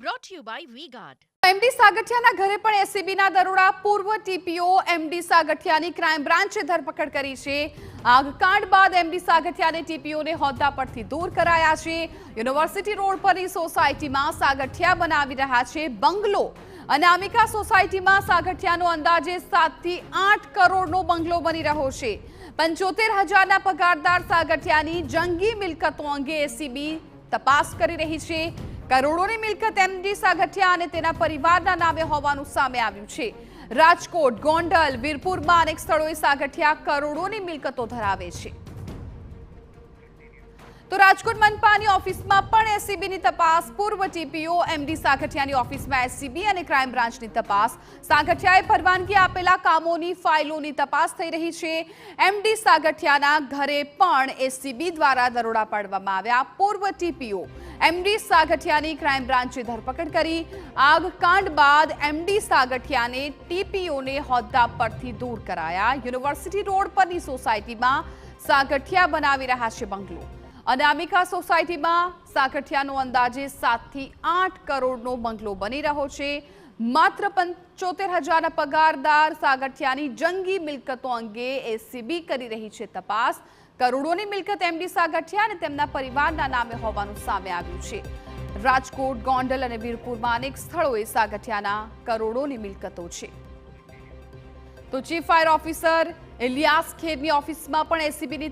brought to you by V-Guard. MD સાગઠિયાના ઘરે પણ એસીબીના દરોડા. પૂર્વ ટીપીઓ એમડી સાગઠિયાની ક્રાઇમ બ્રાન્ચે ધરપકડ કરી છે. આગકાંડ બાદ એમડી સાગઠિયાને ટીપીઓને હોદ્દા પરથી દૂર કરાયા છે. યુનિવર્સિટી રોડ પરની સોસાયટીમાં સાગઠિયા બનાવી રહ્યા છે બંગલો. અનામિકા સોસાયટીમાં સાગઠિયાનો અંદાજે 7 થી 8 કરોડનો બંગલો બની રહ્યો છે. 75,000ના પગારદાર સાગઠિયાની જંગી મિલકતો અંગે એસીબી તપાસ કરી રહી છે. કરોડોની મિલકત એમડી સાગઠિયા અને તેના પરિવારના નામે હોવાનું સામે આવ્યું છે. રાજકોટ, ગોંડલ, વીરપુરમાં અનેક સ્થળોએ સાગઠિયા કરોડોની મિલકતો ધરાવે છે. તો રાજકોટ મનપાની ઓફિસમાં પણ એસીબીની તપાસ. પૂર્વ ટીપીઓ એમડી સાગઠિયાની ઓફિસમાં એસીબી અને ક્રાઇમ બ્રાન્ચની તપાસ. સાગઠિયાએ પરવાનગી આપેલા કામોની ફાઇલોની તપાસ થઈ રહી છે. એમડી સાગઠિયાના ઘરે પણ એસીબી દ્વારા દરોડા પાડવામાં આવ્યા. પૂર્વ ટીપીઓ એમડી સાગઠિયાની ક્રાઇમ બ્રાન્ચે ધરપકડ કરી. આગકાંડ બાદ એમડી સાગઠિયાને ટીપીઓને હોદ્દા પરથી દૂર કરાયા. યુનિવર્સિટી રોડ પરની સોસાયટીમાં સાગઠિયા બનાવી રહ્યા છે બંગલો. અનામિકા સોસાયટીમાં સાગઠિયાનો અંદાજે 7 થી 8 કરોડનો બંગલો બની રહ્યો છે. માત્ર 75,000ના પગારદાર સાગઠિયાની જંગી મિલકતો અંગે એસીબી કરી રહી છે તપાસ. કરોડોની મિલકત એમડી સાગઠિયા અને તેમના પરિવારના નામે હોવાનું સામે આવ્યું છે. રાજકોટ, ગોંડલ અને વીરપુરમાં અનેક સ્થળોએ સાગઠિયાના કરોડોની મિલકતો છે. તો ચીફ ફાયર ઓફિસર ઇલિયાસ ખેરની ઓફિસમાં પણ એસીબીની